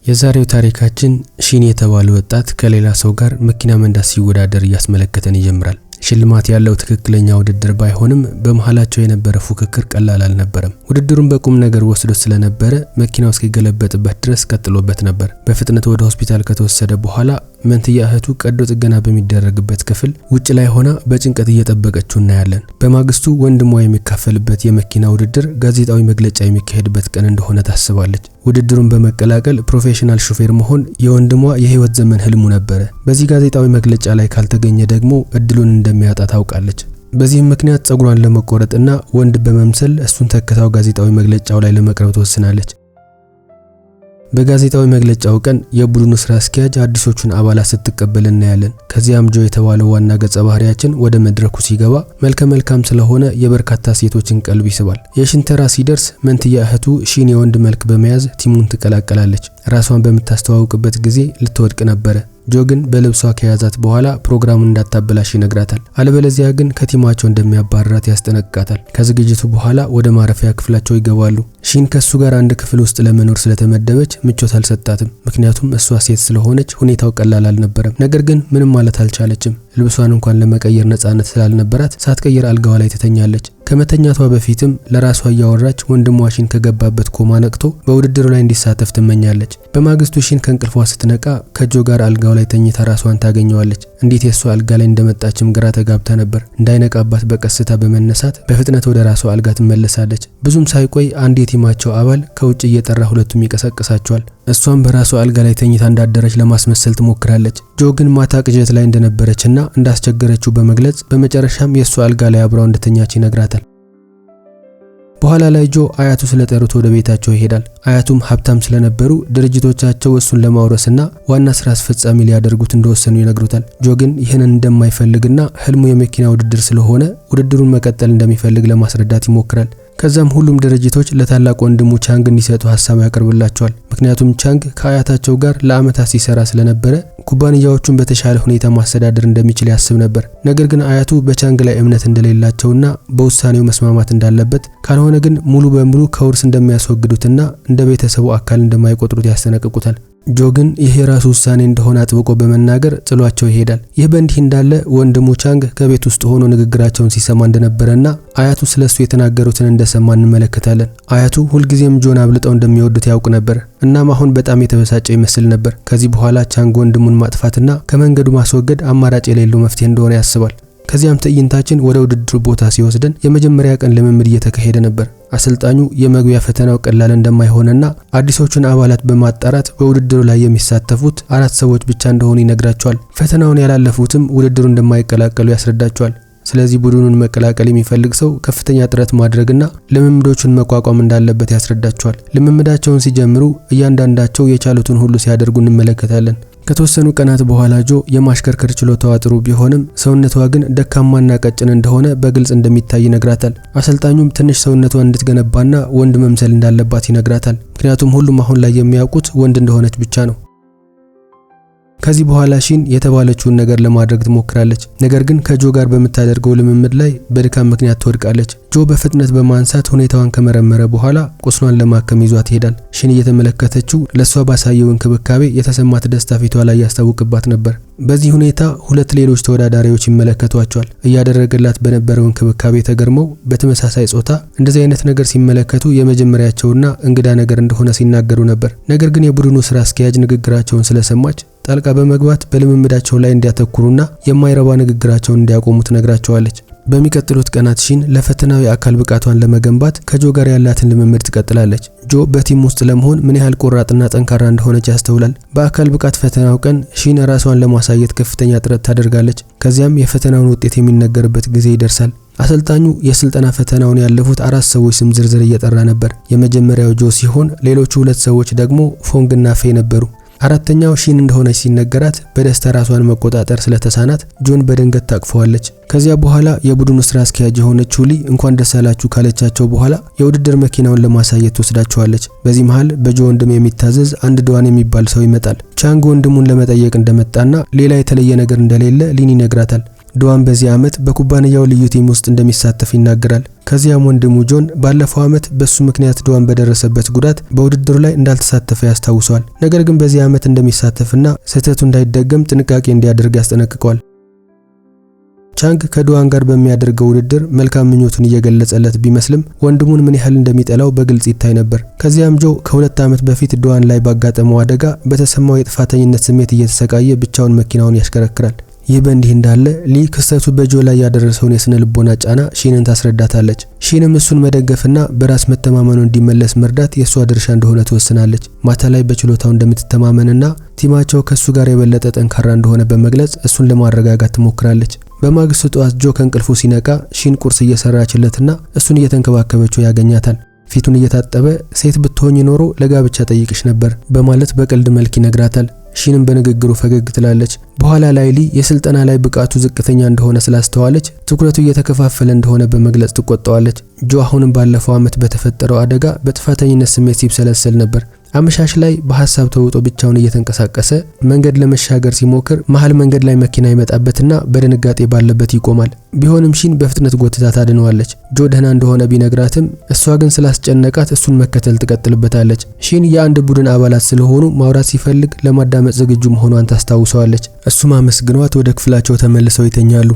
የዛሬው ታሪካችን ሺን የተባለ ወጣት ከሌላ ሰው ጋር መኪና መንዳት ሲወዳደር ያስመለከተን ይጀምራል። ሽልማት ያለው ትክክለኛ ውድድር ባይሆንም በመሃላቸው የነበረ ፉክክር ቀላል አልነበረም። ውድድሩን በቁም ነገር ወስዶ ስለነበረ መኪናው እስኪገለበጥበት ድረስ ቀጥሎበት ነበር። በፍጥነት ወደ ሆስፒታል ከተወሰደ በኋላ መንትያ እህቱ ቀዶ ጥገና በሚደረግበት ክፍል ውጭ ላይ ሆና በጭንቀት እየጠበቀችው እናያለን። በማግስቱ ወንድሟ የሚካፈልበት የመኪና ውድድር ጋዜጣዊ መግለጫ የሚካሄድበት ቀን እንደሆነ ታስባለች። ውድድሩን በመቀላቀል ፕሮፌሽናል ሹፌር መሆን የወንድሟ የህይወት ዘመን ህልሙ ነበር። በዚህ ጋዜጣዊ መግለጫ ላይ ካልተገኘ ደግሞ እድሉን እንደሚያጣ ታውቃለች። በዚህም ምክንያት ጸጉሯን ለመቆረጥና ወንድ በመምሰል እሱን ተከታው ጋዜጣዊ መግለጫው ላይ ለመቅረብ ተወስናለች። በጋዜጣዊ መግለጫው ቀን የቡድኑ ስራ አስኪያጅ አዲሶቹን አባላት ስትቀበል እናያለን። ከዚያም ጆ የተባለው ዋና ገጸ ባህሪያችን ወደ መድረኩ ሲገባ መልከ-መልካም ስለሆነ የበርካታ ሴቶችን ቀልብ ይስባል። የሺን ተራ ሲደርስ መንትያ እህቱ ሺን የወንድ መልክ በመያዝ ቲሙን ትቀላቀላለች። ራሷን በምታስተዋውቅበት ጊዜ ልትወድቅ ነበር። ጆ ግን በልብሷ ከያዛት በኋላ ፕሮግራሙን እንዳታበላሽ ይነግራታል። አለበለዚያ ግን ከቲማቸው እንደሚያባርራት ያስጠነቅቃታል። ከዝግጅቱ በኋላ ወደ ማረፊያ ክፍላቸው ይገባሉ። ሺን ከሱ ጋር አንድ ክፍል ውስጥ ለመኖር ስለተመደበች ምቾት አልሰጣትም። ምክንያቱም እሷ ሴት ስለሆነች ሁኔታው ቀላል አልነበረም። ነገር ግን ምንም ማለት አልቻለችም። ልብሷን እንኳን ለመቀየር ነፃነት ስላልነበራት ሳትቀይር አልጋዋ ላይ ትተኛለች። ከመተኛቷ በፊትም ለራሷ እያወራች ወንድሟ ሺን ከገባበት ኮማ ነቅቶ በውድድሩ ላይ እንዲሳተፍ ትመኛለች። በማግስቱ ሺን ከእንቅልፏ ስትነቃ ከጆ ጋር አልጋው ላይ ተኝታ ራሷን ታገኘዋለች። እንዴት የሷ አልጋ ላይ እንደመጣችም ግራ ተጋብታ ነበር። እንዳይነቃባት በቀስታ በመነሳት በፍጥነት ወደ ራሷ አልጋ ትመለሳለች። ብዙም ሳይቆይ አንድ የቲማቸው አባል ከውጭ እየጠራ ሁለቱም ይቀሰቅሳቸዋል። እሷም በራሷ አልጋ ላይ ተኝታ እንዳደረች ለማስመሰል ትሞክራለች። ጆ ግን ማታ ቅዠት ላይ እንደነበረችና እንዳስቸገረችው በመግለጽ በመጨረሻም የሷ አልጋ ላይ አብራው እንደተኛች ይነግራታል። በኋላ ላይ ጆ አያቱ ስለጠሩት ወደ ቤታቸው ይሄዳል። አያቱም ሀብታም ስለነበሩ ድርጅቶቻቸው እሱን ለማውረስና ዋና ስራ አስፈጻሚ ሊያደርጉት እንደወሰኑ ይነግሩታል። ጆ ግን ይህንን እንደማይፈልግና ህልሙ የመኪና ውድድር ስለሆነ ውድድሩን መቀጠል እንደሚፈልግ ለማስረዳት ይሞክራል። ከዛም ሁሉም ድርጅቶች ለታላቅ ወንድሙ ቻንግ እንዲሰጡ ሐሳብ ያቀርብላቸዋል። ምክንያቱም ቻንግ ከአያታቸው ጋር ለአመታት ሲሰራ ስለነበረ ኩባንያዎቹን በተሻለ ሁኔታ ማስተዳደር እንደሚችል ያስብ ነበር። ነገር ግን አያቱ በቻንግ ላይ እምነት እንደሌላቸውና በውሳኔው መስማማት እንዳለበት ካልሆነ ግን ሙሉ በሙሉ ከውርስ እንደሚያስወግዱትና እንደ ቤተሰቡ አካል እንደማይቆጥሩት ያስጠነቅቁታል። ጆ ግን ይሄ ራሱ ውሳኔ እንደሆነ አጥብቆ በመናገር ጥሏቸው ይሄዳል። ይህ በእንዲህ እንዳለ ወንድሙ ቻንግ ከቤት ውስጥ ሆኖ ንግግራቸውን ሲሰማ እንደነበረና አያቱ ስለሱ የተናገሩትን እንደሰማ እንመለከታለን። አያቱ ሁልጊዜም ጆን አብልጠው እንደሚወዱት ያውቅ ነበር። እናም አሁን በጣም የተበሳጨ ይመስል ነበር። ከዚህ በኋላ ቻንግ ወንድሙን ማጥፋትና ከመንገዱ ማስወገድ አማራጭ የሌለው መፍትሄ እንደሆነ ያስባል። ከዚያም ትዕይንታችን ወደ ውድድሩ ቦታ ሲወስደን የመጀመሪያ ቀን ልምምድ እየተካሄደ ነበር። አሰልጣኙ የመግቢያ ፈተናው ቀላል እንደማይሆንና አዲሶቹን አባላት በማጣራት በውድድሩ ላይ የሚሳተፉት 4 ሰዎች ብቻ እንደሆኑ ይነግራቸዋል። ፈተናውን ያላለፉትም ውድድሩ እንደማይቀላቀሉ ያስረዳቸዋል። ስለዚህ ቡድኑን መቀላቀል የሚፈልግ ሰው ከፍተኛ ጥረት ማድረግና ልምምዶቹን መቋቋም እንዳለበት ያስረዳቸዋል። ልምምዳቸውን ሲጀምሩ እያንዳንዳቸው የቻሉትን ሁሉ ሲያደርጉ እንመለከታለን። ከተወሰኑ ቀናት በኋላ ጆ የማሽከርከር ችሎታዋ ጥሩ ቢሆንም ሰውነቷ ግን ደካማና ቀጭን እንደሆነ በግልጽ እንደሚታይ ይነግራታል። አሰልጣኙም ትንሽ ሰውነቷን እንድትገነባና ወንድ መምሰል እንዳለባት ይነግራታል። ምክንያቱም ሁሉም አሁን ላይ የሚያውቁት ወንድ እንደሆነች ብቻ ነው። ከዚህ በኋላ ሺን የተባለችውን ነገር ለማድረግ ትሞክራለች። ነገር ግን ከጆ ጋር በመታደርገው ልምምድ ላይ በድካም ምክንያት ትወድቃለች። ጆ በፍጥነት በማንሳት ሁኔታዋን ከመረመረ በኋላ ቁስሏን ለማከም ይዟት ይሄዳል። ሺን እየተመለከተችው ለሷ ባሳየው እንክብካቤ የተሰማት ደስታ ፊቷ ላይ ያስታውቅባት ነበር። በዚህ ሁኔታ ሁለት ሌሎች ተወዳዳሪዎች ይመለከቷቸዋል። እያደረገላት በነበረው እንክብካቤ ተገርመው በተመሳሳይ ጾታ እንደዚህ አይነት ነገር ሲመለከቱ የመጀመሪያቸውና እንግዳ ነገር እንደሆነ ሲናገሩ ነበር። ነገር ግን የቡድኑ ስራ አስኪያጅ ንግግራቸውን ስለሰማች ጣልቃ በመግባት በልምምዳቸው ላይ እንዲያተኩሩና የማይረባ ንግግራቸውን እንዲያቆሙ ትነግራቸዋለች። በሚቀጥሉት ቀናት ሺን ለፈተናው የአካል ብቃቷን ለመገንባት ከጆ ጋር ያላትን ልምምድ ትቀጥላለች። ጆ በቲም ውስጥ ለመሆን ምን ያህል ቆራጥና ጠንካራ እንደሆነች ያስተውላል። በአካል ብቃት ፈተናው ቀን ሺን ራሷን ለማሳየት ከፍተኛ ጥረት ታደርጋለች። ከዚያም የፈተናውን ውጤት የሚነገርበት ጊዜ ይደርሳል። አሰልጣኙ የስልጠና ፈተናውን ያለፉት 4 ሰዎች ስም ዝርዝር እየጠራ ነበር። የመጀመሪያው ጆ ሲሆን ሌሎቹ 2 ሰዎች ደግሞ ፎንግ እና ፌ ነበሩ። አራተኛው ሺን እንደሆነች ሲነገራት በደስታ ራሷን መቆጣጠር ስለተሳናት ጆን በድንገት ታቅፈዋለች። ከዚያ በኋላ የቡድኑ ስራ አስኪያጅ የሆነችው ሊ እንኳን ደስ ያላችሁ ካለቻቸው በኋላ የውድድር መኪናውን ለማሳየት ትወስዳቸዋለች። በዚህ መሃል በጆ ወንድም የሚታዘዝ አንድ ዶዋን የሚባል ሰው ይመጣል። ቻንግ ወንድሙን ለመጠየቅ እንደመጣና ሌላ የተለየ ነገር እንደሌለ ሊን ይነግራታል። ዶዋን በዚህ ዓመት በኩባንያው ልዩ ቲም ውስጥ እንደሚሳተፍ ይናገራል። ከዚያም ወንድሙ ጆን ባለፈው ዓመት በሱ ምክንያት ዶዋን በደረሰበት ጉዳት በውድድሩ ላይ እንዳልተሳተፈ ያስታውሰዋል። ነገር ግን በዚህ ዓመት እንደሚሳተፍና ስህተቱ እንዳይደገም ጥንቃቄ እንዲያደርግ ያስጠነቅቀዋል። ቻንግ ከዶዋን ጋር በሚያደርገው ውድድር መልካም ምኞቱን እየገለጸለት ቢመስልም ወንድሙን ምን ያህል እንደሚጠላው በግልጽ ይታይ ነበር። ከዚያም ጆ ከ2 ዓመት በፊት ዶዋን ላይ ባጋጠመው አደጋ በተሰማው የጥፋተኝነት ስሜት እየተሰቃየ ብቻውን መኪናውን ያሽከረክራል። ይህ በእንዲህ እንዳለ ሊ ክስተቱ በጆ ላይ ያደረሰውን የስነ ልቦና ጫና ሺንን ታስረዳታለች። ሺንም እሱን መደገፍና በራስ መተማመኑ እንዲመለስ መርዳት የሷ ድርሻ እንደሆነ ትወስናለች። ማታ ላይ በችሎታው እንደምትተማመንና ቲማቸው ከሱ ጋር የበለጠ ጠንካራ እንደሆነ በመግለጽ እሱን ለማረጋጋት ትሞክራለች። በማግስቱ ጠዋት ጆ ከእንቅልፉ ሲነቃ ሺን ቁርስ እየሰራችለትና እሱን እየተንከባከበችው ያገኛታል። ፊቱን እየታጠበ ሴት ብትሆኝ ኖሮ ለጋብቻ ጠይቅሽ ነበር በማለት በቀልድ መልክ ይነግራታል። ሺንም በንግግሩ ፈገግ ትላለች። በኋላ ላይ ሊ የስልጠና ላይ ብቃቱ ዝቅተኛ እንደሆነ ስላስተዋለች ትኩረቱ እየተከፋፈለ እንደሆነ በመግለጽ ትቆጣዋለች። ጆ አሁንም ባለፈው ዓመት በተፈጠረው አደጋ በጥፋተኝነት ስሜት ሲብሰለሰል ነበር። አመሻሽ ላይ በሐሳብ ተውጦ ብቻውን እየተንቀሳቀሰ መንገድ ለመሻገር ሲሞክር መሃል መንገድ ላይ መኪና ይመጣበትና በድንጋጤ ባለበት ይቆማል። ቢሆንም ሺን በፍጥነት ጎትታ ታድነዋለች። ጆ ደህና እንደሆነ ቢነግራትም እሷ ግን ስላስጨነቃት እሱን መከተል ትቀጥልበታለች። ሺን የአንድ ቡድን አባላት ስለሆኑ ማውራት ሲፈልግ ለማዳመጥ ዝግጁ መሆኗን ታስታውሰዋለች። እሱም አመስግኗት ወደ ክፍላቸው ተመልሰው ይተኛሉ።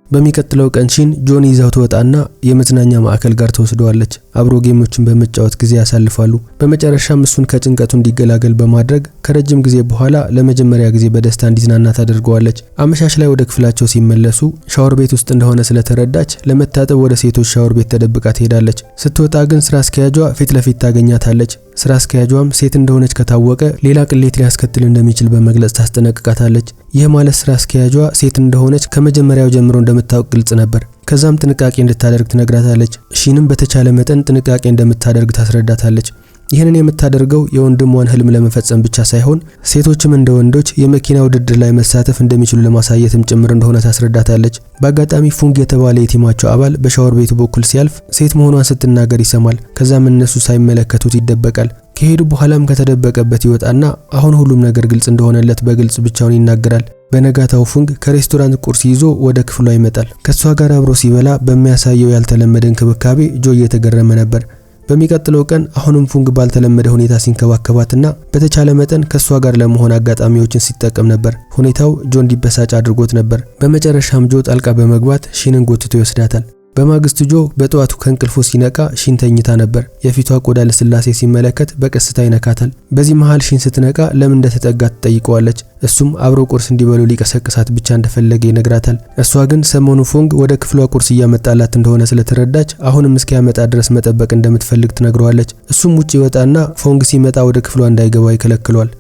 በሚቀጥለው ቀን ሺን ጆን ይዛው ተወጣና የመዝናኛ ማዕከል ጋር ተወስደዋለች። አብሮ ጌሞችን በመጫወት ጊዜ ያሳልፋሉ። በመጨረሻም እሱን ከጭንቀቱ እንዲገላገል በማድረግ ከረጅም ጊዜ በኋላ ለመጀመሪያ ጊዜ በደስታ እንዲዝናና ታደርገዋለች። አመሻሽ ላይ ወደ ክፍላቸው ሲመለሱ ሻወር ቤት ውስጥ እንደሆነ ስለተረዳች ለመታጠብ ወደ ሴቶች ሻወር ቤት ተደብቃ ትሄዳለች። ስትወጣ ግን ስራ አስኪያጇ ፊት ለፊት ታገኛታለች። ስራ አስኪያጇም ሴት እንደሆነች ከታወቀ ሌላ ቅሌት ሊያስከትል እንደሚችል በመግለጽ ታስጠነቅቃታለች። ይህ ማለት ስራ አስኪያጇ ሴት እንደሆነች ከመጀመሪያው ጀምሮ እንደምታውቅ ግልጽ ነበር። ከዛም ጥንቃቄ እንድታደርግ ትነግራታለች። ሺንም በተቻለ መጠን ጥንቃቄ እንደምታደርግ ታስረዳታለች። ይህንን የምታደርገው የወንድሟን ህልም ለመፈጸም ብቻ ሳይሆን ሴቶችም እንደ ወንዶች የመኪና ውድድር ላይ መሳተፍ እንደሚችሉ ለማሳየትም ጭምር እንደሆነ ታስረዳታለች። በአጋጣሚ ፉንግ የተባለ የቲማቸው አባል በሻወር ቤቱ በኩል ሲያልፍ ሴት መሆኗን ስትናገር ይሰማል። ከዛም እነሱ ሳይመለከቱት ይደበቃል። ከሄዱ በኋላም ከተደበቀበት ይወጣና አሁን ሁሉም ነገር ግልጽ እንደሆነለት በግልጽ ብቻውን ይናገራል። በነጋታው ፉንግ ከሬስቶራንት ቁርስ ይዞ ወደ ክፍሏ ይመጣል። ከሷ ጋር አብሮ ሲበላ በሚያሳየው ያልተለመደ እንክብካቤ ጆ እየተገረመ ነበር። በሚቀጥለው ቀን አሁንም ፉንግ ባልተለመደ ሁኔታ ሲንከባከባትና በተቻለ መጠን ከሷ ጋር ለመሆን አጋጣሚዎችን ሲጠቀም ነበር። ሁኔታው ጆ እንዲበሳጭ አድርጎት ነበር። በመጨረሻም ጆ ጣልቃ በመግባት ሺንን ጎትቶ ይወስዳታል። በማግስቱ ጆ በጠዋቱ ከእንቅልፉ ሲነቃ ሺን ተኝታ ነበር። የፊቷ ቆዳ ለስላሴ ሲመለከት በቀስታ ይነካታል። በዚህ መሃል ሺን ስትነቃ ለምን እንደተጠጋት ትጠይቀዋለች። እሱም አብሮ ቁርስ እንዲበሉ ሊቀሰቅሳት ብቻ እንደፈለገ ይነግራታል። እሷ ግን ሰሞኑ ፉንግ ወደ ክፍሏ ቁርስ እያመጣላት እንደሆነ ስለተረዳች አሁንም እስኪያመጣ ድረስ መጠበቅ እንደምትፈልግ ትነግረዋለች። እሱም ውጪ ይወጣና ፉንግ ሲመጣ ወደ ክፍሏ እንዳይገባ ይከለክሏል።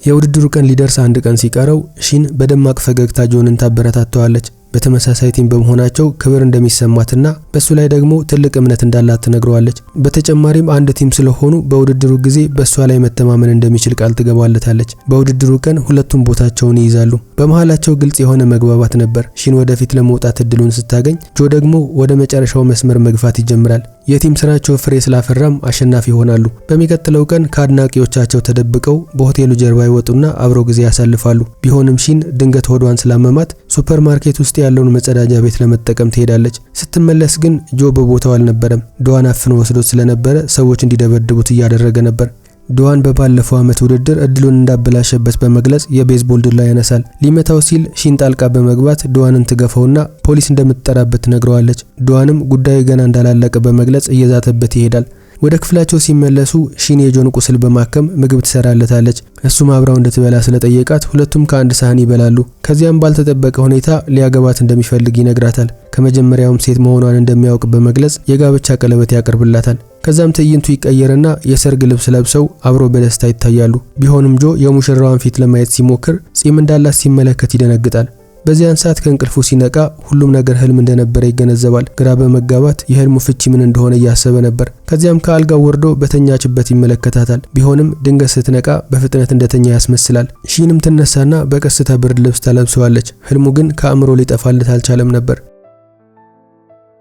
የውድድሩ ቀን ሊደርስ አንድ ቀን ሲቀረው ሺን በደማቅ ፈገግታ ጆንን ታበረታተዋለች። በተመሳሳይ ቲም በመሆናቸው ክብር እንደሚሰማትና በሱ ላይ ደግሞ ትልቅ እምነት እንዳላት ትነግረዋለች። በተጨማሪም አንድ ቲም ስለሆኑ በውድድሩ ጊዜ በሷ ላይ መተማመን እንደሚችል ቃል ትገባለታለች። በውድድሩ ቀን ሁለቱም ቦታቸውን ይይዛሉ። በመሃላቸው ግልጽ የሆነ መግባባት ነበር። ሺን ወደፊት ለመውጣት እድሉን ስታገኝ ጆ ደግሞ ወደ መጨረሻው መስመር መግፋት ይጀምራል። የቲም ስራቸው ፍሬ ስላፈራም አሸናፊ ይሆናሉ። በሚቀጥለው ቀን ከአድናቂዎቻቸው ተደብቀው በሆቴሉ ጀርባ ይወጡና አብረው ጊዜ ያሳልፋሉ። ቢሆንም ሺን ድንገት ሆዷን ስላመማት ሱፐርማርኬት ውስጥ ያለውን መጸዳጃ ቤት ለመጠቀም ትሄዳለች። ስትመለስ ግን ጆ በቦታው አልነበረም። ዶዋን አፍኖ ወስዶት ስለነበረ ሰዎች እንዲደበድቡት እያደረገ ነበር። ዶዋን በባለፈው ዓመት ውድድር እድሉን እንዳበላሸበት በመግለጽ የቤዝቦል ዱላ ያነሳል። ሊመታው ሲል ሺን ጣልቃ በመግባት ዶዋንን ትገፈውና ፖሊስ እንደምትጠራበት ትነግረዋለች። ዶዋንም ጉዳዩ ገና እንዳላለቀ በመግለጽ እየዛተበት ይሄዳል። ወደ ክፍላቸው ሲመለሱ ሺን የጆን ቁስል በማከም ምግብ ትሰራለታለች። እሱም አብራው እንድትበላ ስለጠየቃት ሁለቱም ከአንድ ሳህን ይበላሉ። ከዚያም ባልተጠበቀ ሁኔታ ሊያገባት እንደሚፈልግ ይነግራታል። ከመጀመሪያውም ሴት መሆኗን እንደሚያውቅ በመግለጽ የጋብቻ ቀለበት ያቀርብላታል። ከዛም ትዕይንቱ ይቀየርና የሰርግ ልብስ ለብሰው አብሮ በደስታ ይታያሉ። ቢሆንም ጆ የሙሽራዋን ፊት ለማየት ሲሞክር ጺም እንዳላት ሲመለከት ይደነግጣል። በዚያን ሰዓት ከእንቅልፉ ሲነቃ ሁሉም ነገር ህልም እንደነበረ ይገነዘባል። ግራ በመጋባት የህልሙ ፍቺ ምን እንደሆነ እያሰበ ነበር። ከዚያም ከአልጋው ወርዶ በተኛችበት ይመለከታታል። ቢሆንም ድንገት ስትነቃ በፍጥነት እንደተኛ ያስመስላል። ሺንም ትነሳና በቀስታ ብርድ ልብስ ተለብሰዋለች። ህልሙ ግን ከአእምሮ ሊጠፋለት አልቻለም ነበር።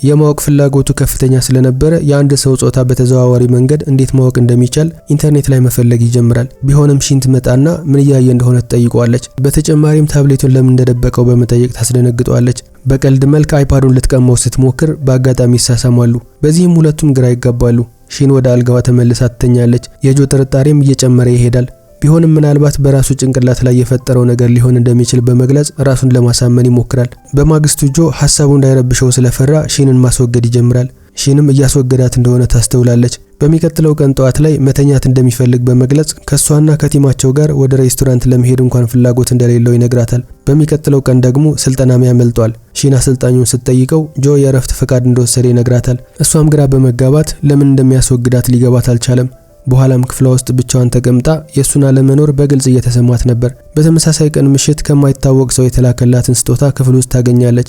የማወቅ ፍላጎቱ ከፍተኛ ስለነበረ የአንድ ሰው ጾታ በተዘዋዋሪ መንገድ እንዴት ማወቅ እንደሚቻል ኢንተርኔት ላይ መፈለግ ይጀምራል። ቢሆንም ሺን ትመጣና ምን እያየ እንደሆነ ትጠይቀዋለች። በተጨማሪም ታብሌቱን ለምን እንደደበቀው በመጠየቅ ታስደነግጠዋለች። በቀልድ መልክ አይፓዱን ልትቀማው ስትሞክር በአጋጣሚ ይሳሳማሉ። በዚህም ሁለቱም ግራ ይጋባሉ። ሺን ወደ አልጋዋ ተመልሳ ትተኛለች። የጆ ጥርጣሬም እየጨመረ ይሄዳል። ቢሆንም ምናልባት በራሱ ጭንቅላት ላይ የፈጠረው ነገር ሊሆን እንደሚችል በመግለጽ ራሱን ለማሳመን ይሞክራል። በማግስቱ ጆ ሐሳቡ እንዳይረብሸው ስለፈራ ሺንን ማስወገድ ይጀምራል። ሺንም እያስወገዳት እንደሆነ ታስተውላለች። በሚቀጥለው ቀን ጠዋት ላይ መተኛት እንደሚፈልግ በመግለጽ ከሷና ከቲማቸው ጋር ወደ ሬስቶራንት ለመሄድ እንኳን ፍላጎት እንደሌለው ይነግራታል። በሚቀጥለው ቀን ደግሞ ስልጠናም ያመልጧል። ሺን አሰልጣኙን ስትጠይቀው ጆ የእረፍት ፈቃድ እንደወሰደ ይነግራታል። እሷም ግራ በመጋባት ለምን እንደሚያስወግዳት ሊገባት አልቻለም። በኋላም ክፍሏ ውስጥ ብቻዋን ተቀምጣ የሱን አለመኖር በግልጽ እየተሰማት ነበር። በተመሳሳይ ቀን ምሽት ከማይታወቅ ሰው የተላከላትን ስጦታ ክፍል ውስጥ ታገኛለች።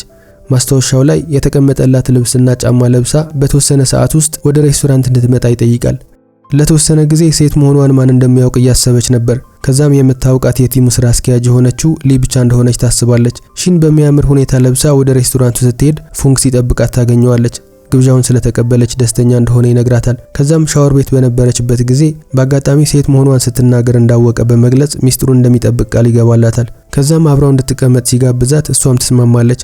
ማስታወሻው ላይ የተቀመጠላት ልብስና ጫማ ለብሳ በተወሰነ ሰዓት ውስጥ ወደ ሬስቶራንት እንድትመጣ ይጠይቃል። ለተወሰነ ጊዜ ሴት መሆኗን ማን እንደሚያውቅ እያሰበች ነበር። ከዛም የምታውቃት የቲሙ ስራ አስኪያጅ የሆነችው ሊ ብቻ እንደሆነች ታስባለች። ሺን በሚያምር ሁኔታ ለብሳ ወደ ሬስቶራንቱ ስትሄድ ፉንግ ሲጠብቃት ታገኘዋለች። ግብዣውን ስለተቀበለች ደስተኛ እንደሆነ ይነግራታል። ከዛም ሻወር ቤት በነበረችበት ጊዜ በአጋጣሚ ሴት መሆኗን ስትናገር እንዳወቀ በመግለጽ ሚስጥሩን እንደሚጠብቅ ቃል ይገባላታል። ከዛም አብራው እንድትቀመጥ ሲጋብዛት እሷም ትስማማለች።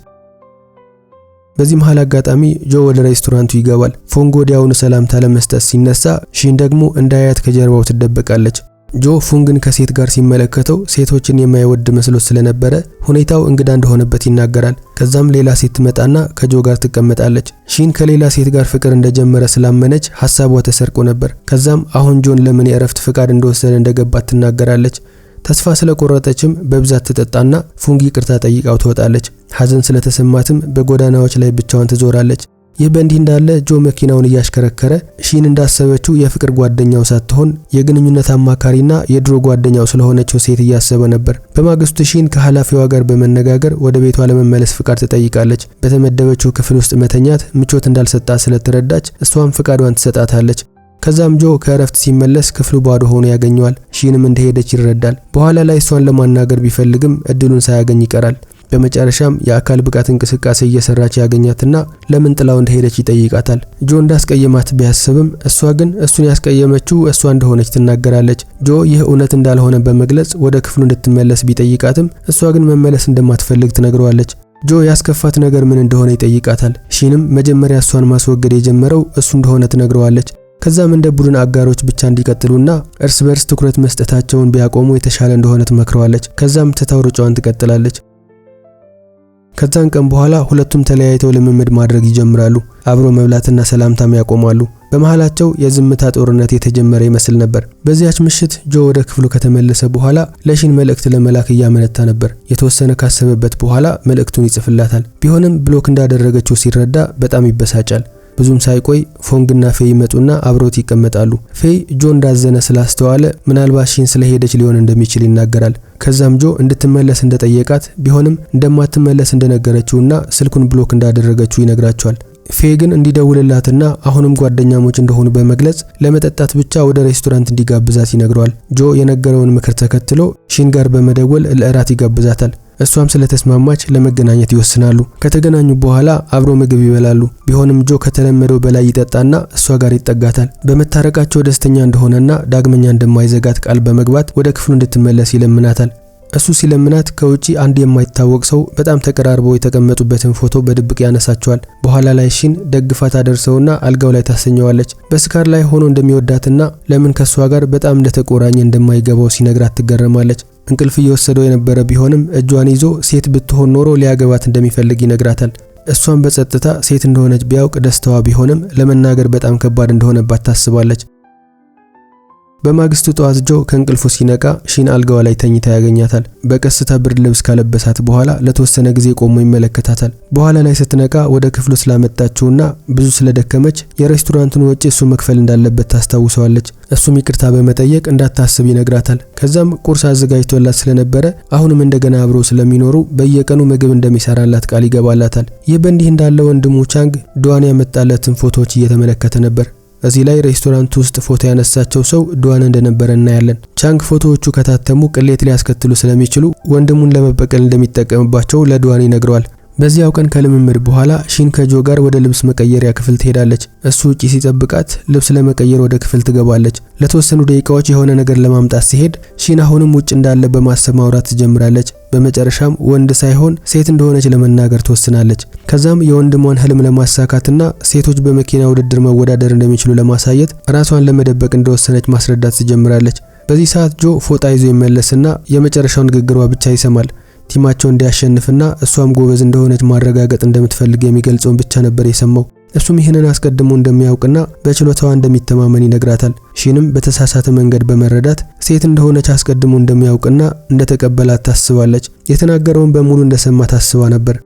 በዚህ መሃል አጋጣሚ ጆ ወደ ሬስቶራንቱ ይገባል። ፉንግ ወዲያውኑ ሰላምታ ለመስጠት ሲነሳ ሺን ደግሞ እንዳያት ከጀርባው ትደበቃለች። ጆ ፉንግን ከሴት ጋር ሲመለከተው ሴቶችን የማይወድ መስሎት ስለነበረ ሁኔታው እንግዳ እንደሆነበት ይናገራል። ከዛም ሌላ ሴት ትመጣና ከጆ ጋር ትቀመጣለች። ሺን ከሌላ ሴት ጋር ፍቅር እንደጀመረ ስላመነች ሐሳቧ ተሰርቆ ነበር። ከዛም አሁን ጆን ለምን የእረፍት ፍቃድ እንደወሰደ እንደገባት ትናገራለች። ተስፋ ስለቆረጠችም በብዛት ትጠጣና ፉንግ ይቅርታ ጠይቃው ትወጣለች። ሐዘን ስለተሰማትም በጎዳናዎች ላይ ብቻዋን ትዞራለች። ይህ በእንዲህ እንዳለ ጆ መኪናውን እያሽከረከረ ሺን እንዳሰበችው የፍቅር ጓደኛው ሳትሆን የግንኙነት አማካሪና የድሮ ጓደኛው ስለሆነችው ሴት እያሰበ ነበር። በማግስቱ ሺን ከኃላፊዋ ጋር በመነጋገር ወደ ቤቷ ለመመለስ ፍቃድ ትጠይቃለች። በተመደበችው ክፍል ውስጥ መተኛት ምቾት እንዳልሰጣት ስለተረዳች እሷም ፍቃዷን ትሰጣታለች። ከዛም ጆ ከእረፍት ሲመለስ ክፍሉ ባዶ ሆኖ ያገኘዋል። ሺንም እንደሄደች ይረዳል። በኋላ ላይ እሷን ለማናገር ቢፈልግም እድሉን ሳያገኝ ይቀራል። በመጨረሻም የአካል ብቃት እንቅስቃሴ እየሰራች ያገኛትና ለምን ጥላው እንደሄደች ይጠይቃታል። ጆ እንዳስቀየማት ቢያስብም እሷ ግን እሱን ያስቀየመችው እሷ እንደሆነች ትናገራለች። ጆ ይህ እውነት እንዳልሆነ በመግለጽ ወደ ክፍሉ እንድትመለስ ቢጠይቃትም እሷ ግን መመለስ እንደማትፈልግ ትነግረዋለች። ጆ ያስከፋት ነገር ምን እንደሆነ ይጠይቃታል። ሺንም መጀመሪያ እሷን ማስወገድ የጀመረው እሱ እንደሆነ ትነግረዋለች። ከዛም እንደ ቡድን አጋሮች ብቻ እንዲቀጥሉና እርስ በርስ ትኩረት መስጠታቸውን ቢያቆሙ የተሻለ እንደሆነ ትመክረዋለች። ከዛም ትታው ሩጫዋን ትቀጥላለች። ከዛን ቀን በኋላ ሁለቱም ተለያይተው ልምምድ ማድረግ ይጀምራሉ። አብሮ መብላትና ሰላምታም ያቆማሉ። በመሃላቸው የዝምታ ጦርነት የተጀመረ ይመስል ነበር። በዚያች ምሽት ጆ ወደ ክፍሉ ከተመለሰ በኋላ ለሺን መልእክት ለመላክ እያመነታ ነበር። የተወሰነ ካሰበበት በኋላ መልእክቱን ይጽፍላታል። ቢሆንም ብሎክ እንዳደረገችው ሲረዳ በጣም ይበሳጫል። ብዙም ሳይቆይ ፎንግና ፌይ ይመጡና አብሮት ይቀመጣሉ። ፌይ ጆ እንዳዘነ ስላስተዋለ ምናልባት ሺን ስለሄደች ሊሆን እንደሚችል ይናገራል። ከዛም ጆ እንድትመለስ እንደጠየቃት ቢሆንም እንደማትመለስ እንደነገረችውና ስልኩን ብሎክ እንዳደረገችው ይነግራቸዋል። ፌይ ግን እንዲደውልላትና አሁንም ጓደኛሞች እንደሆኑ በመግለጽ ለመጠጣት ብቻ ወደ ሬስቶራንት እንዲጋብዛት ይነግረዋል። ጆ የነገረውን ምክር ተከትሎ ሺን ጋር በመደወል ለእራት ይጋብዛታል። እሷም ስለተስማማች ለመገናኘት ይወስናሉ። ከተገናኙ በኋላ አብሮ ምግብ ይበላሉ። ቢሆንም ጆ ከተለመደው በላይ ይጠጣና እሷ ጋር ይጠጋታል። በመታረቃቸው ደስተኛ እንደሆነና ዳግመኛ እንደማይዘጋት ቃል በመግባት ወደ ክፍሉ እንድትመለስ ይለምናታል። እሱ ሲለምናት ከውጪ አንድ የማይታወቅ ሰው በጣም ተቀራርበው የተቀመጡበትን ፎቶ በድብቅ ያነሳቸዋል። በኋላ ላይ ሺን ደግፋት አደርሰውና አልጋው ላይ ታሰኘዋለች። በስካር ላይ ሆኖ እንደሚወዳትና ለምን ከሷ ጋር በጣም እንደተቆራኘ እንደማይገባው ሲነግራት ትገረማለች። እንቅልፍ እየወሰደው የነበረ ቢሆንም እጇን ይዞ ሴት ብትሆን ኖሮ ሊያገባት እንደሚፈልግ ይነግራታል። እሷም በጸጥታ ሴት እንደሆነች ቢያውቅ ደስታዋ ቢሆንም ለመናገር በጣም ከባድ እንደሆነባት ታስባለች። በማግስቱ ጠዋት ጆ ከእንቅልፉ ሲነቃ ሺን አልጋዋ ላይ ተኝታ ያገኛታል። በቀስታ ብርድ ልብስ ካለበሳት በኋላ ለተወሰነ ጊዜ ቆሞ ይመለከታታል። በኋላ ላይ ስትነቃ ወደ ክፍሉ ስላመጣችውና ብዙ ስለደከመች የሬስቶራንቱን ወጪ እሱ መክፈል እንዳለበት ታስታውሰዋለች። እሱም ይቅርታ በመጠየቅ እንዳታስብ ይነግራታል። ከዛም ቁርስ አዘጋጅቶላት ስለነበረ አሁንም እንደገና አብረው ስለሚኖሩ በየቀኑ ምግብ እንደሚሰራላት ቃል ይገባላታል። ይህ በእንዲህ እንዳለ ወንድሙ ቻንግ ዱዋን ያመጣለትን ፎቶዎች እየተመለከተ ነበር። እዚህ ላይ ሬስቶራንት ውስጥ ፎቶ ያነሳቸው ሰው ዱዋን እንደነበረ እናያለን። ቻንግ ፎቶዎቹ ከታተሙ ቅሌት ሊያስከትሉ ስለሚችሉ ወንድሙን ለመበቀል እንደሚጠቀምባቸው ለዱዋን ይነግረዋል። በዚያው ቀን ከልምምድ በኋላ ሺን ከጆ ጋር ወደ ልብስ መቀየሪያ ክፍል ትሄዳለች። እሱ ውጪ ሲጠብቃት ልብስ ለመቀየር ወደ ክፍል ትገባለች። ለተወሰኑ ደቂቃዎች የሆነ ነገር ለማምጣት ሲሄድ ሺን አሁንም ውጭ እንዳለ በማሰብ ማውራት ትጀምራለች። በመጨረሻም ወንድ ሳይሆን ሴት እንደሆነች ለመናገር ትወስናለች። ከዛም የወንድሟን ህልም ለማሳካትና ሴቶች በመኪና ውድድር መወዳደር እንደሚችሉ ለማሳየት ራሷን ለመደበቅ እንደወሰነች ማስረዳት ትጀምራለች። በዚህ ሰዓት ጆ ፎጣ ይዞ ይመለስና የመጨረሻው ንግግሯ ብቻ ይሰማል። ቲማቸው እንዲያሸንፍና እሷም ጎበዝ እንደሆነች ማረጋገጥ እንደምትፈልግ የሚገልጸውን ብቻ ነበር የሰማው። እሱም ይህንን አስቀድሞ እንደሚያውቅና በችሎታዋ እንደሚተማመን ይነግራታል። ሺንም በተሳሳተ መንገድ በመረዳት ሴት እንደሆነች አስቀድሞ እንደሚያውቅና እንደተቀበላት ታስባለች። የተናገረውን በሙሉ እንደሰማ ታስባ ነበር።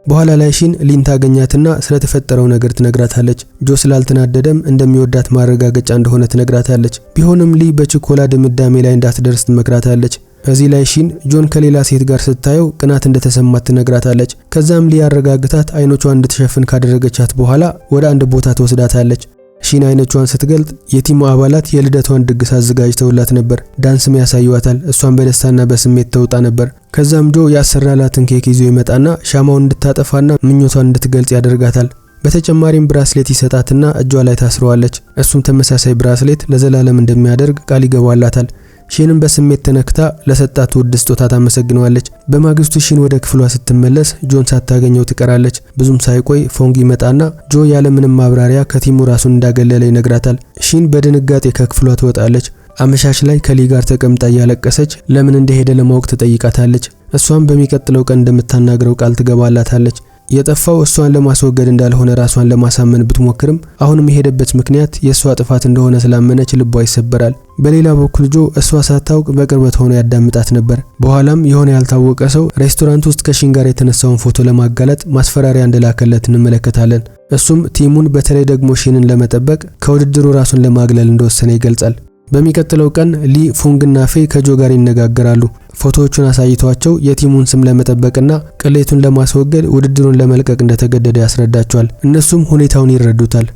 በኋላ ላይ ሺን ሊን ታገኛትና ስለተፈጠረው ነገር ትነግራታለች። ጆ ስላልተናደደም እንደሚወዳት ማረጋገጫ እንደሆነ ትነግራታለች። ቢሆንም ሊ በችኮላ ድምዳሜ ላይ እንዳትደርስ ትመክራታለች። እዚህ ላይ ሺን ጆን ከሌላ ሴት ጋር ስታየው ቅናት እንደተሰማት ትነግራታለች። ከዛም ሊ ያረጋግታት አይኖቿን እንድትሸፍን ካደረገቻት በኋላ ወደ አንድ ቦታ ትወስዳታለች። ሺን አይኖቿን ስትገልጥ የቲሙ አባላት የልደቷን ድግስ አዘጋጅተውላት ነበር። ዳንስም ያሳዩዋታል። እሷን በደስታና በስሜት ተውጣ ነበር። ከዛም ጆ ያሰራላትን ኬክ ይዞ ይመጣና ሻማውን እንድታጠፋና ምኞቷን እንድትገልጽ ያደርጋታል። በተጨማሪም ብራስሌት ይሰጣትና እጇ ላይ ታስረዋለች። እሱም ተመሳሳይ ብራስሌት ለዘላለም እንደሚያደርግ ቃል ይገባላታል። ሺንም በስሜት ተነክታ ለሰጣት ውድ ስጦታ ታመሰግነዋለች። በማግስቱ ሺን ወደ ክፍሏ ስትመለስ ጆን ሳታገኘው ትቀራለች። ብዙም ሳይቆይ ፎንግ ይመጣና ጆ ያለ ምንም ማብራሪያ ከቲሙ ራሱን እንዳገለለ ይነግራታል። ሺን በድንጋጤ ከክፍሏ ትወጣለች። አመሻሽ ላይ ከሊ ጋር ተቀምጣ ያለቀሰች ለምን እንደሄደ ለማወቅ ትጠይቃታለች። እሷም በሚቀጥለው ቀን እንደምታናግረው ቃል ትገባላታለች። የጠፋው እሷን ለማስወገድ እንዳልሆነ ራሷን ለማሳመን ብትሞክርም አሁንም የሄደበት ምክንያት የሷ ጥፋት እንደሆነ ስላመነች ልቧ ይሰበራል። በሌላ በኩል ጆ እሷ ሳታውቅ በቅርበት ሆኖ ያዳምጣት ነበር። በኋላም የሆነ ያልታወቀ ሰው ሬስቶራንት ውስጥ ከሺን ጋር የተነሳውን ፎቶ ለማጋለጥ ማስፈራሪያ እንደላከለት እንመለከታለን። እሱም ቲሙን በተለይ ደግሞ ሺንን ለመጠበቅ ከውድድሩ ራሱን ለማግለል እንደወሰነ ይገልጻል። በሚቀጥለው ቀን ሊ ፉንግና ፌ ከጆ ጋር ይነጋገራሉ። ፎቶዎቹን አሳይቷቸው የቲሙን ስም ለመጠበቅና ቅሌቱን ለማስወገድ ውድድሩን ለመልቀቅ እንደተገደደ ያስረዳቸዋል። እነሱም ሁኔታውን ይረዱታል።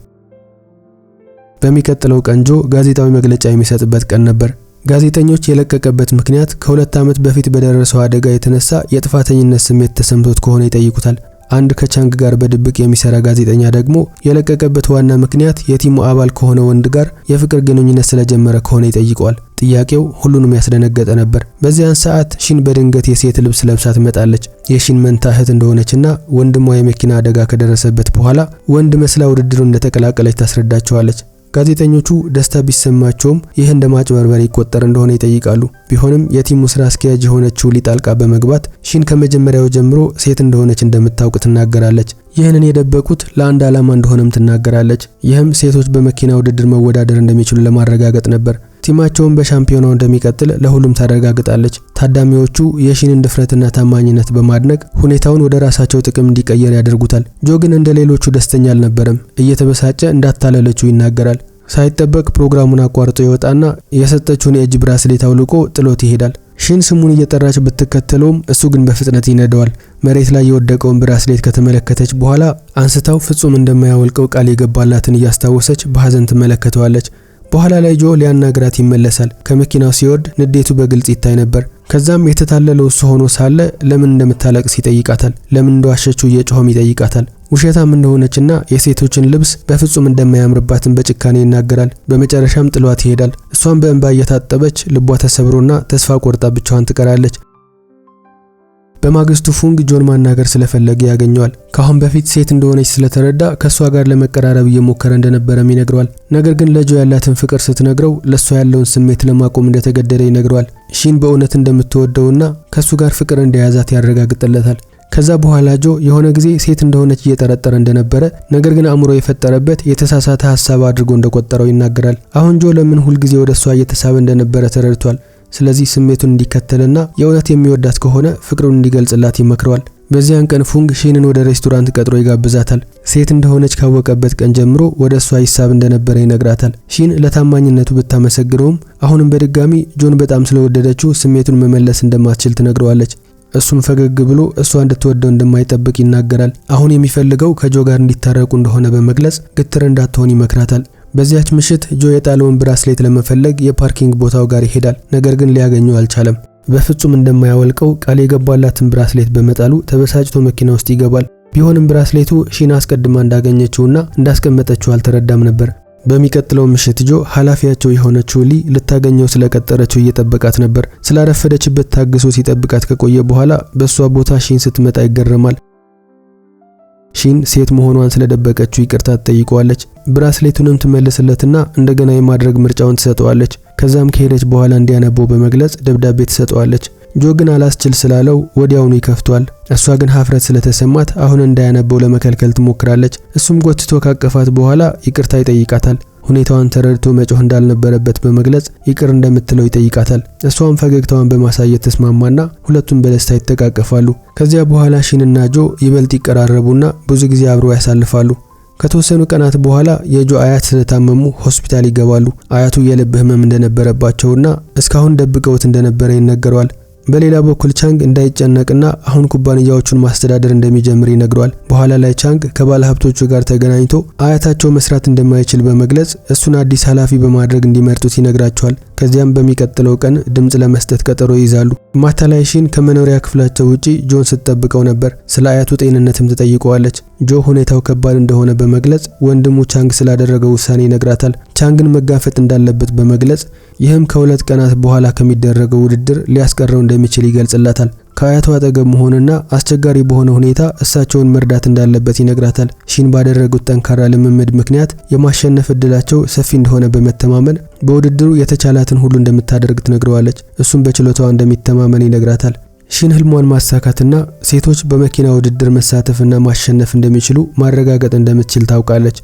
በሚቀጥለው ቀን ጆ ጋዜጣዊ መግለጫ የሚሰጥበት ቀን ነበር። ጋዜጠኞች የለቀቀበት ምክንያት ከ2 ዓመት በፊት በደረሰው አደጋ የተነሳ የጥፋተኝነት ስሜት ተሰምቶት ከሆነ ይጠይቁታል። አንድ ከቻንግ ጋር በድብቅ የሚሰራ ጋዜጠኛ ደግሞ የለቀቀበት ዋና ምክንያት የቲሙ አባል ከሆነ ወንድ ጋር የፍቅር ግንኙነት ስለጀመረ ከሆነ ይጠይቀዋል። ጥያቄው ሁሉንም ያስደነገጠ ነበር። በዚያን ሰዓት ሺን በድንገት የሴት ልብስ ለብሳ ትመጣለች። የሺን መንታ እህት እንደሆነችና ወንድሟ የመኪና አደጋ ከደረሰበት በኋላ ወንድ መስላ ውድድሩን እንደተቀላቀለች ታስረዳቸዋለች። ጋዜጠኞቹ ደስታ ቢሰማቸውም ይህ እንደማጭበርበር ይቆጠር እንደሆነ ይጠይቃሉ። ቢሆንም የቲሙ ስራ አስኪያጅ የሆነችው ሊ ጣልቃ በመግባት ሺን ከመጀመሪያው ጀምሮ ሴት እንደሆነች እንደምታውቅ ትናገራለች። ይህንን የደበቁት ለአንድ ዓላማ እንደሆነም ትናገራለች። ይህም ሴቶች በመኪና ውድድር መወዳደር እንደሚችሉ ለማረጋገጥ ነበር። ቲማቸውን በሻምፒዮናው እንደሚቀጥል ለሁሉም ታረጋግጣለች። ታዳሚዎቹ የሺንን ድፍረትና ታማኝነት በማድነቅ ሁኔታውን ወደ ራሳቸው ጥቅም እንዲቀየር ያደርጉታል። ጆ ግን እንደሌሎቹ ደስተኛ አልነበረም። እየተበሳጨ እንዳታለለችው ይናገራል። ሳይጠበቅ ፕሮግራሙን አቋርጦ ይወጣና የሰጠችውን የእጅ ብራስሌት አውልቆ ጥሎት ይሄዳል። ሺን ስሙን እየጠራች ብትከተለውም እሱ ግን በፍጥነት ይነደዋል። መሬት ላይ የወደቀውን ብራስሌት ከተመለከተች በኋላ አንስታው ፍጹም እንደማያወልቀው ቃል የገባላትን እያስታወሰች በሐዘን ትመለከተዋለች። በኋላ ላይ ጆ ሊያናግራት ይመለሳል። ከመኪናው ሲወርድ ንዴቱ በግልጽ ይታይ ነበር። ከዛም የተታለለው እሱ ሆኖ ሳለ ለምን እንደምታለቅስ ይጠይቃታል። ለምን እንደዋሸችው እየጮኸም ይጠይቃታል። ውሸታም እንደሆነችና የሴቶችን ልብስ በፍጹም እንደማያምርባትን በጭካኔ ይናገራል። በመጨረሻም ጥሏት ይሄዳል። እሷም በእንባ እየታጠበች ልቧ ተሰብሮና ተስፋ ቆርጣ ብቻዋን ትቀራለች። በማግስቱ ፉንግ ጆን ማናገር ስለፈለገ ያገኘዋል። ካሁን በፊት ሴት እንደሆነች ስለተረዳ ከሷ ጋር ለመቀራረብ እየሞከረ እንደነበረም ይነግረዋል። ነገር ግን ለጆ ያላትን ፍቅር ስትነግረው ለሷ ያለውን ስሜት ለማቆም እንደተገደደ ይነግረዋል። ሺን በእውነት እንደምትወደውና ከሱ ጋር ፍቅር እንደያዛት ያረጋግጥለታል። ከዛ በኋላ ጆ የሆነ ጊዜ ሴት እንደሆነች እየጠረጠረ እንደነበረ ነገር ግን አእምሮ የፈጠረበት የተሳሳተ ሐሳብ አድርጎ እንደቆጠረው ይናገራል። አሁን ጆ ለምን ሁሉ ጊዜ ወደሷ እየተሳበ እንደነበረ ተረድቷል። ስለዚህ ስሜቱን እንዲከተልና የእውነት የሚወዳት ከሆነ ፍቅሩን እንዲገልጽላት ይመክረዋል። በዚያን ቀን ፉንግ ሺንን ወደ ሬስቶራንት ቀጥሮ ይጋብዛታል። ሴት እንደሆነች ካወቀበት ቀን ጀምሮ ወደሷ ይሳብ እንደነበረ ይነግራታል። ሺን ለታማኝነቱ ብታመሰግነውም አሁንም በድጋሚ ጆን በጣም ስለወደደችው ስሜቱን መመለስ እንደማትችል ትነግረዋለች። እሱም ፈገግ ብሎ እሷ እንድትወደው እንደማይጠብቅ ይናገራል። አሁን የሚፈልገው ከጆ ጋር እንዲታረቁ እንደሆነ በመግለጽ ግትር እንዳትሆን ይመክራታል። በዚያች ምሽት ጆ የጣለውን ብራስሌት ለመፈለግ የፓርኪንግ ቦታው ጋር ይሄዳል። ነገር ግን ሊያገኘው አልቻለም። በፍጹም እንደማያወልቀው ቃል የገባላትን ብራስሌት በመጣሉ ተበሳጭቶ መኪና ውስጥ ይገባል። ቢሆንም ብራስሌቱ ሺን አስቀድማ እንዳገኘችውና እንዳስቀመጠችው አልተረዳም ነበር። በሚቀጥለው ምሽት ጆ ኃላፊያቸው የሆነችው ሊ ልታገኘው ስለቀጠረችው እየጠበቃት ነበር። ስላረፈደችበት ታግሶ ሲጠብቃት ከቆየ በኋላ በሷ ቦታ ሺን ስትመጣ ይገረማል። ሺን ሴት መሆኗን ስለደበቀችው ይቅርታ ትጠይቀዋለች። ብራስሌቱንም ትመልስለትና እንደገና የማድረግ ምርጫውን ትሰጠዋለች። ከዛም ከሄደች በኋላ እንዲያነበው በመግለጽ ደብዳቤ ትሰጠዋለች። ጆ ግን አላስችል ስላለው ወዲያውኑ ይከፍቷል። እሷ ግን ሀፍረት ስለተሰማት አሁን እንዳያነበው ለመከልከል ትሞክራለች። እሱም ጎትቶ ካቀፋት በኋላ ይቅርታ ይጠይቃታል። ሁኔታዋን ተረድቶ መጮህ እንዳልነበረበት በመግለጽ ይቅር እንደምትለው ይጠይቃታል። እሷም ፈገግታዋን በማሳየት ተስማማና ሁለቱም በደስታ ይተቃቀፋሉ። ከዚያ በኋላ ሺንና ጆ ይበልጥ ይቀራረቡና ብዙ ጊዜ አብረው ያሳልፋሉ። ከተወሰኑ ቀናት በኋላ የጆ አያት ስለታመሙ ሆስፒታል ይገባሉ። አያቱ የልብ ህመም እንደነበረባቸውና እስካሁን ደብቀውት እንደነበረ ይነገረዋል። በሌላ በኩል ቻንግ እንዳይጨነቅና አሁን ኩባንያዎቹን ማስተዳደር እንደሚጀምር ይነግረዋል። በኋላ ላይ ቻንግ ከባለ ሀብቶቹ ጋር ተገናኝቶ አያታቸው መስራት እንደማይችል በመግለጽ እሱን አዲስ ኃላፊ በማድረግ እንዲመርጡት ይነግራቸዋል። ከዚያም በሚቀጥለው ቀን ድምጽ ለመስጠት ቀጠሮ ይይዛሉ። ማታ ላይ ሺን ከመኖሪያ ክፍላቸው ውጪ ጆን ስትጠብቀው ነበር። ስለ አያቱ ጤንነትም ትጠይቀዋለች። ጆ ሁኔታው ከባድ እንደሆነ በመግለጽ ወንድሙ ቻንግ ስላደረገው ውሳኔ ይነግራታል። ቻንግን መጋፈጥ እንዳለበት በመግለጽ ይህም ከሁለት ቀናት በኋላ ከሚደረገው ውድድር ሊያስቀረው እንደሚችል ይገልጽላታል። ከአያቱ አጠገብ መሆንና አስቸጋሪ በሆነ ሁኔታ እሳቸውን መርዳት እንዳለበት ይነግራታል። ሺን ባደረጉት ጠንካራ ልምምድ ምክንያት የማሸነፍ እድላቸው ሰፊ እንደሆነ በመተማመን በውድድሩ የተቻላትን ሁሉ እንደምታደርግ ትነግረዋለች። እሱም በችሎታዋ እንደሚተማመን ይነግራታል። ሺን ህልሟን ማሳካትና ሴቶች በመኪና ውድድር መሳተፍና ማሸነፍ እንደሚችሉ ማረጋገጥ እንደምትችል ታውቃለች።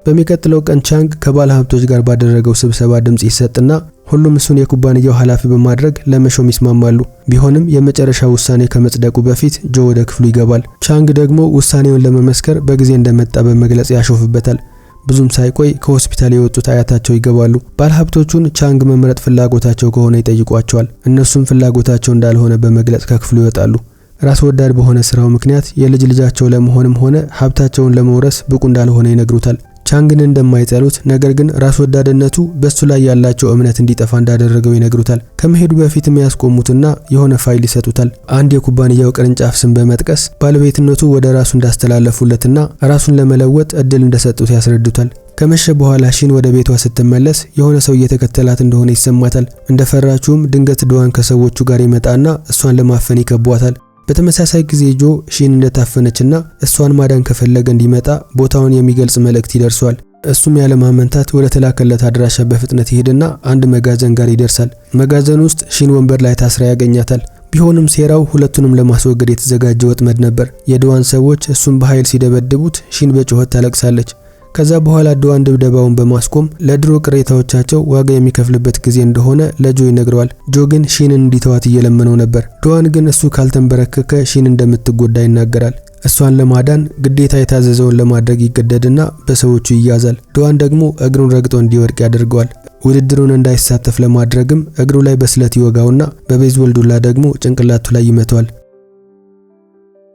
በሚቀጥለው ቀን ቻንግ ከባለ ሀብቶች ጋር ባደረገው ስብሰባ ድምጽ ይሰጥና ሁሉም እሱን የኩባንያው ኃላፊ በማድረግ ለመሾም ይስማማሉ። ቢሆንም የመጨረሻ ውሳኔ ከመጽደቁ በፊት ጆ ወደ ክፍሉ ይገባል። ቻንግ ደግሞ ውሳኔውን ለመመስከር በጊዜ እንደመጣ በመግለጽ ያሾፍበታል። ብዙም ሳይቆይ ከሆስፒታል የወጡት አያታቸው ይገባሉ። ባለሀብቶቹን ቻንግ መምረጥ ፍላጎታቸው ከሆነ ይጠይቋቸዋል። እነሱም ፍላጎታቸው እንዳልሆነ በመግለጽ ከክፍሉ ይወጣሉ። ራስ ወዳድ በሆነ ስራው ምክንያት የልጅ ልጃቸው ለመሆንም ሆነ ሀብታቸውን ለመውረስ ብቁ እንዳልሆነ ይነግሩታል። ቻንግን እንደማይጠሉት ነገር ግን ራስ ወዳድነቱ በሱ ላይ ያላቸው እምነት እንዲጠፋ እንዳደረገው ይነግሩታል። ከመሄዱ በፊትም ያስቆሙትና የሆነ ፋይል ይሰጡታል። አንድ የኩባንያው ቅርንጫፍ ስም በመጥቀስ ባለቤትነቱ ወደ ራሱ እንዳስተላለፉለትና ራሱን ለመለወጥ እድል እንደሰጡት ያስረዱታል። ከመሸ በኋላ ሺን ወደ ቤቷ ስትመለስ የሆነ ሰው እየተከተላት እንደሆነ ይሰማታል። እንደፈራችውም ድንገት ዶዋን ከሰዎቹ ጋር ይመጣና እሷን ለማፈን ይከቧታል። በተመሳሳይ ጊዜ ጆ ሺን እንደታፈነችና እሷን ማዳን ከፈለገ እንዲመጣ ቦታውን የሚገልጽ መልእክት ይደርሷል። እሱም ያለማመንታት ወደ ተላከለት አድራሻ በፍጥነት ይሄድና አንድ መጋዘን ጋር ይደርሳል። መጋዘን ውስጥ ሺን ወንበር ላይ ታስራ ያገኛታል። ቢሆንም ሴራው ሁለቱንም ለማስወገድ የተዘጋጀ ወጥመድ ነበር። የዶዋን ሰዎች እሱን በኃይል ሲደበድቡት ሺን በጩኸት ታለቅሳለች። ከዛ በኋላ ዶዋን ድብደባውን በማስቆም ለድሮ ቅሬታዎቻቸው ዋጋ የሚከፍልበት ጊዜ እንደሆነ ለጆ ይነግረዋል። ጆ ግን ሺንን እንዲተዋት እየለመነው ነበር። ዶዋን ግን እሱ ካልተንበረከከ ሺን እንደምትጎዳ ይናገራል። እሷን ለማዳን ግዴታ የታዘዘውን ለማድረግ ይገደድና በሰዎቹ ይያዛል። ዶዋን ደግሞ እግሩን ረግጦ እንዲወድቅ ያደርገዋል። ውድድሩን እንዳይሳተፍ ለማድረግም እግሩ ላይ በስለት ይወጋውና በቤዝቦል ዱላ ደግሞ ጭንቅላቱ ላይ ይመታዋል።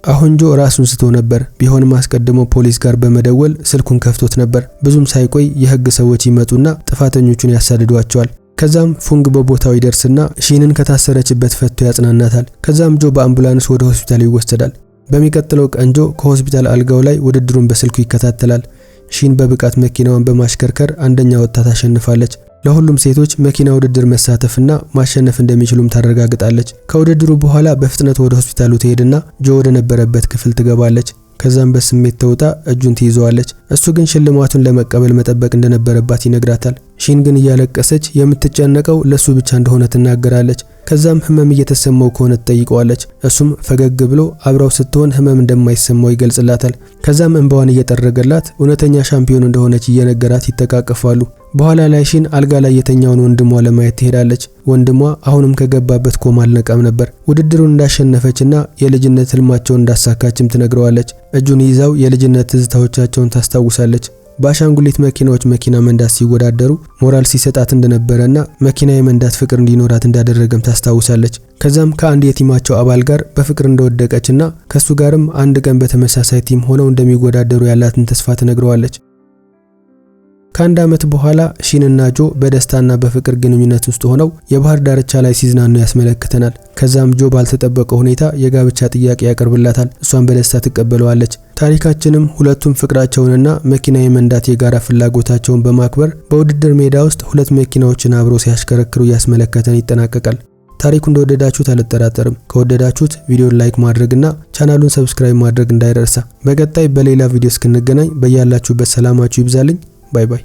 አሁን ጆ ራሱን ስቶ ነበር። ቢሆንም አስቀድሞ ፖሊስ ጋር በመደወል ስልኩን ከፍቶት ነበር። ብዙም ሳይቆይ የህግ ሰዎች ይመጡና ጥፋተኞቹን ያሳድዷቸዋል። ከዛም ፉንግ በቦታው ይደርስና ሺንን ከታሰረችበት ፈቶ ያጽናናታል። ከዛም ጆ በአምቡላንስ ወደ ሆስፒታል ይወሰዳል። በሚቀጥለው ቀን ጆ ከሆስፒታል አልጋው ላይ ውድድሩን በስልኩ ይከታተላል። ሺን በብቃት መኪናዋን በማሽከርከር አንደኛ ወጥታ ታሸንፋለች። ለሁሉም ሴቶች መኪና ውድድር መሳተፍና ማሸነፍ እንደሚችሉም ታረጋግጣለች። ከውድድሩ በኋላ በፍጥነት ወደ ሆስፒታሉ ትሄድና ጆ ወደ ነበረበት ክፍል ትገባለች። ከዛም በስሜት ተውጣ እጁን ትይዘዋለች። እሱ ግን ሽልማቱን ለመቀበል መጠበቅ እንደነበረባት ይነግራታል። ሺን ግን እያለቀሰች የምትጨነቀው ለሱ ብቻ እንደሆነ ትናገራለች። ከዛም ህመም እየተሰማው ከሆነ ትጠይቀዋለች። እሱም ፈገግ ብሎ አብራው ስትሆን ህመም እንደማይሰማው ይገልጽላታል። ከዛም እንባዋን እየጠረገላት እውነተኛ ሻምፒዮን እንደሆነች እየነገራት ይተቃቀፋሉ። በኋላ ላይ ሺን አልጋ ላይ የተኛውን ወንድሟ ለማየት ትሄዳለች። ወንድሟ አሁንም ከገባበት ኮማ አልነቃም ነበር። ውድድሩን እንዳሸነፈችና የልጅነት ህልማቸውን እንዳሳካችም ትነግረዋለች። እጁን ይዛው የልጅነት ትዝታዎቻቸውን ታስታውሳለች። በአሻንጉሊት መኪናዎች መኪና መንዳት ሲወዳደሩ ሞራል ሲሰጣት እንደነበረና መኪና የመንዳት ፍቅር እንዲኖራት እንዳደረገም ታስታውሳለች። ከዛም ከአንድ የቲማቸው አባል ጋር በፍቅር እንደወደቀችና ከሱ ጋርም አንድ ቀን በተመሳሳይ ቲም ሆነው እንደሚወዳደሩ ያላትን ተስፋ ትነግረዋለች። ከአንድ ዓመት በኋላ ሺንና ጆ በደስታና በፍቅር ግንኙነት ውስጥ ሆነው የባህር ዳርቻ ላይ ሲዝናኑ ያስመለክተናል። ከዛም ጆ ባልተጠበቀ ሁኔታ የጋብቻ ጥያቄ ያቀርብላታል። እሷን በደስታ ትቀበለዋለች። ታሪካችንም ሁለቱም ፍቅራቸውንና መኪና የመንዳት የጋራ ፍላጎታቸውን በማክበር በውድድር ሜዳ ውስጥ ሁለት መኪናዎችን አብረው ሲያሽከረክሩ ያስመለከተን ይጠናቀቃል። ታሪኩ እንደወደዳችሁት አልጠራጠርም። ከወደዳችሁት ቪዲዮን ላይክ ማድረግና ቻናሉን ሰብስክራይብ ማድረግ እንዳይረሳ። በቀጣይ በሌላ ቪዲዮ እስክንገናኝ በያላችሁበት ሰላማችሁ ይብዛልኝ። ባይ ባይ።